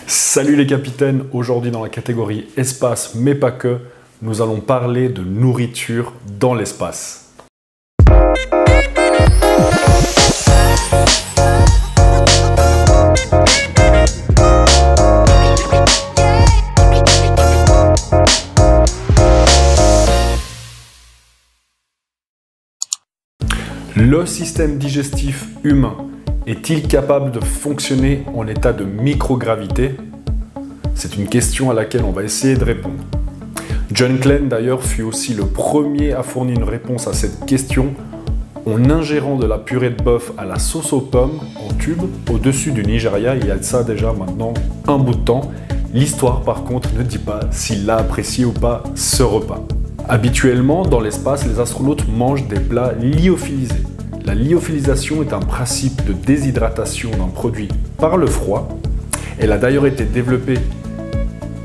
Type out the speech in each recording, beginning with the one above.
Salut les capitaines, aujourd'hui dans la catégorie espace mais pas que, nous allons parler de nourriture dans l'espace. Le système digestif humain est-il capable de fonctionner en état de microgravité? C'est une question à laquelle on va essayer de répondre. John Glenn d'ailleurs fut aussi le premier à fournir une réponse à cette question en ingérant de la purée de bœuf à la sauce aux pommes en tube au-dessus du Nigeria. Il y a de ça déjà maintenant un bout de temps. L'histoire par contre ne dit pas s'il l'a apprécié ou pas ce repas. Habituellement, dans l'espace, les astronautes mangent des plats lyophilisés. La lyophilisation est un principe de déshydratation d'un produit par le froid. Elle a d'ailleurs été développée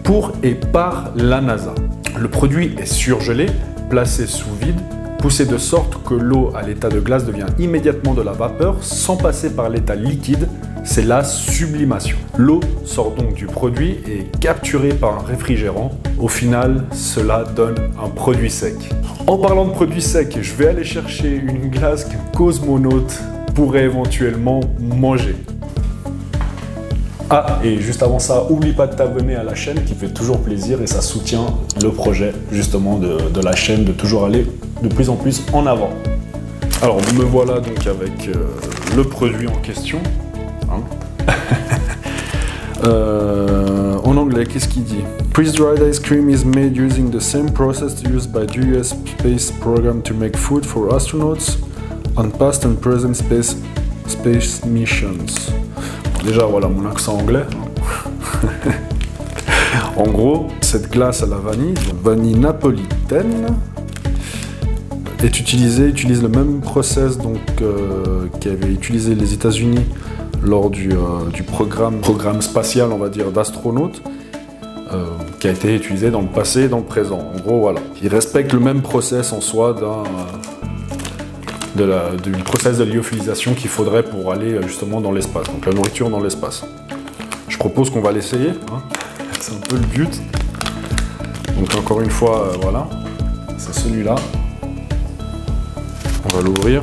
pour et par la NASA. Le produit est surgelé, placé sous vide, poussé de sorte que l'eau à l'état de glace devient immédiatement de la vapeur sans passer par l'état liquide. C'est la sublimation. L'eau sort donc du produit et est capturée par un réfrigérant. Au final, cela donne un produit sec. En parlant de produit sec, je vais aller chercher une glace qu'un cosmonaute pourrait éventuellement manger. Ah, et juste avant ça, oublie pas de t'abonner à la chaîne qui fait toujours plaisir et ça soutient le projet justement de la chaîne de toujours aller de plus en plus en avant. Alors, me voilà donc avec le produit en question. En anglais, qu'est-ce qu'il dit? Freeze-dried ice cream is made using the same process used by the US Space Program to make food for astronauts on past and present space missions. Déjà, voilà mon accent anglais. En gros, cette glace à la vanille napolitaine, utilise le même process qu'avaient utilisé les États-Unis lors du programme spatial, on va dire, d'astronautes, qui a été utilisé dans le passé et dans le présent. En gros, voilà. Ils respectent le même process en soi du process de lyophilisation qu'il faudrait pour aller justement dans l'espace, donc la nourriture dans l'espace. Je propose qu'on va l'essayer, hein. C'est un peu le but. Donc encore une fois, voilà, c'est celui-là. On va l'ouvrir.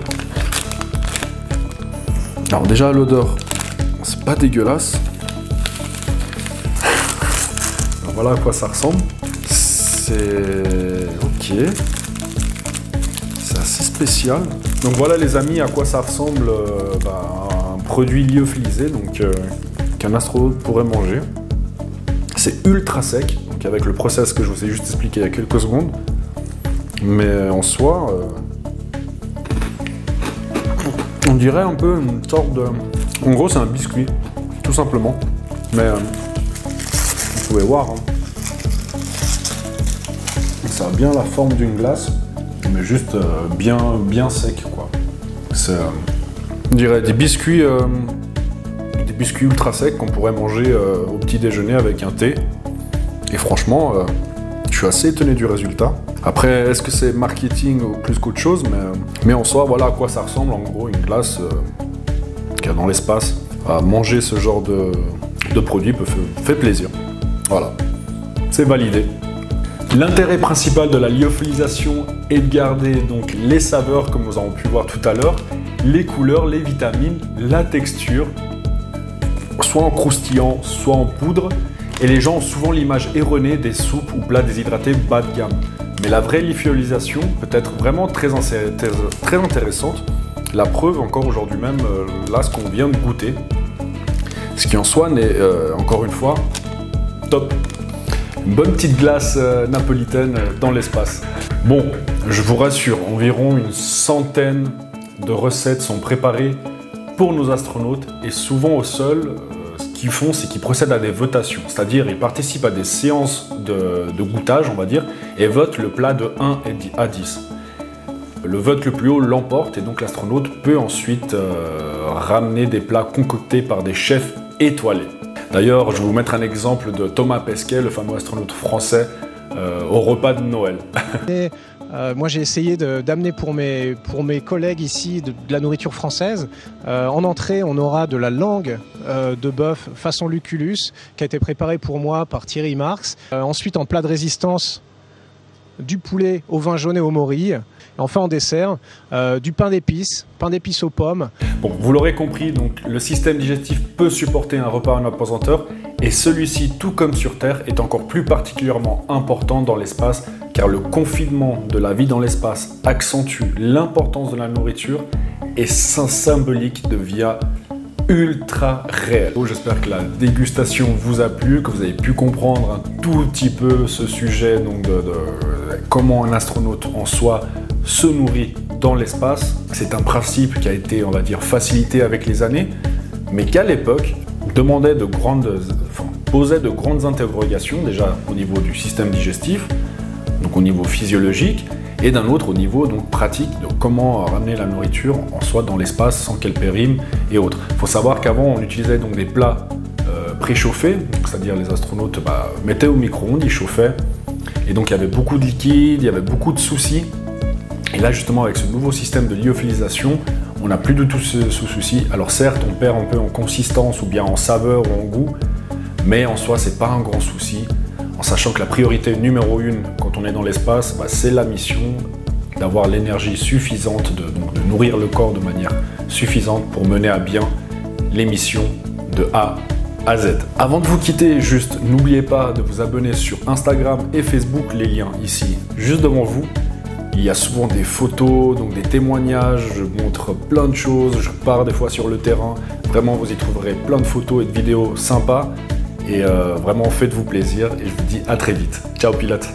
Alors déjà l'odeur, c'est pas dégueulasse. Voilà à quoi ça ressemble. C'est ok. C'est assez spécial. Donc voilà les amis à quoi ça ressemble un produit lyophilisé donc qu'un astronaute pourrait manger. C'est ultra sec, donc avec le process que je vous ai juste expliqué il y a quelques secondes. Mais en soi, on dirait un peu une sorte de... En gros, c'est un biscuit, tout simplement. Mais vous pouvez voir, hein. Ça a bien la forme d'une glace, mais juste bien sec, quoi. C'est, on dirait des biscuits ultra secs qu'on pourrait manger au petit déjeuner avec un thé. Et franchement, je suis assez étonné du résultat. Après, est-ce que c'est marketing ou plus qu'autre chose, mais en soi, voilà à quoi ça ressemble. En gros, une glace qu'il y a dans l'espace. À manger ce genre de produit fait plaisir. Voilà, c'est validé. L'intérêt principal de la lyophilisation est de garder donc les saveurs, comme nous avons pu voir tout à l'heure, les couleurs, les vitamines, la texture, soit en croustillant, soit en poudre. Et les gens ont souvent l'image erronée des soupes ou plats déshydratés bas de gamme. Mais la vraie lyophilisation peut être vraiment très intéressante. La preuve encore aujourd'hui même, là ce qu'on vient de goûter. Ce qui en soi n'est, encore une fois, top. Une bonne petite glace napolitaine dans l'espace. Bon, je vous rassure, environ une centaine de recettes sont préparées pour nos astronautes et souvent au sol, ce qu'ils font, c'est qu'ils procèdent à des votations. C'est-à-dire, ils participent à des séances de goûtage, on va dire, et votent le plat de 1 à 10. Le vote le plus haut l'emporte et donc l'astronaute peut ensuite ramener des plats concoctés par des chefs étoilés. D'ailleurs, je vais vous mettre un exemple de Thomas Pesquet, le fameux astronaute français, au repas de Noël. Moi, j'ai essayé d'amener pour mes collègues ici de la nourriture française. En entrée, on aura de la langue de bœuf façon Lucullus, qui a été préparée pour moi par Thierry Marx. Ensuite, en plat de résistance, du poulet au vin jaune et au morille. Et enfin, en dessert, du pain d'épices aux pommes. Bon, vous l'aurez compris, donc le système digestif peut supporter un repas en apesanteur, et celui-ci, tout comme sur Terre, est encore plus particulièrement important dans l'espace, car le confinement de la vie dans l'espace accentue l'importance de la nourriture et symbolique devient ultra réel. J'espère que la dégustation vous a plu, que vous avez pu comprendre un tout petit peu ce sujet donc de comment un astronaute en soi se nourrit dans l'espace. C'est un principe qui a été, on va dire, facilité avec les années, mais qu'à l'époque posait de grandes interrogations, déjà au niveau du système digestif, donc au niveau physiologique, et d'un autre au niveau donc pratique de comment ramener la nourriture en soi dans l'espace sans qu'elle périme et autres. Il faut savoir qu'avant on utilisait donc des plats préchauffés, c'est-à-dire les astronautes mettaient au micro-ondes, ils chauffaient, et donc il y avait beaucoup de liquide, il y avait beaucoup de soucis. Et là justement avec ce nouveau système de lyophilisation, on n'a plus du tout ce souci. Alors certes on perd un peu en consistance ou bien en saveur ou en goût, mais en soi c'est pas un grand souci. En sachant que la priorité numéro 1 quand on est dans l'espace, c'est la mission d'avoir l'énergie suffisante, de nourrir le corps de manière suffisante pour mener à bien les missions de A à Z. Avant de vous quitter, juste n'oubliez pas de vous abonner sur Instagram et Facebook, les liens ici, juste devant vous. Il y a souvent des photos, donc des témoignages, je montre plein de choses, je pars des fois sur le terrain. Vraiment, vous y trouverez plein de photos et de vidéos sympas. Et vraiment, faites-vous plaisir et je vous dis à très vite. Ciao pilote!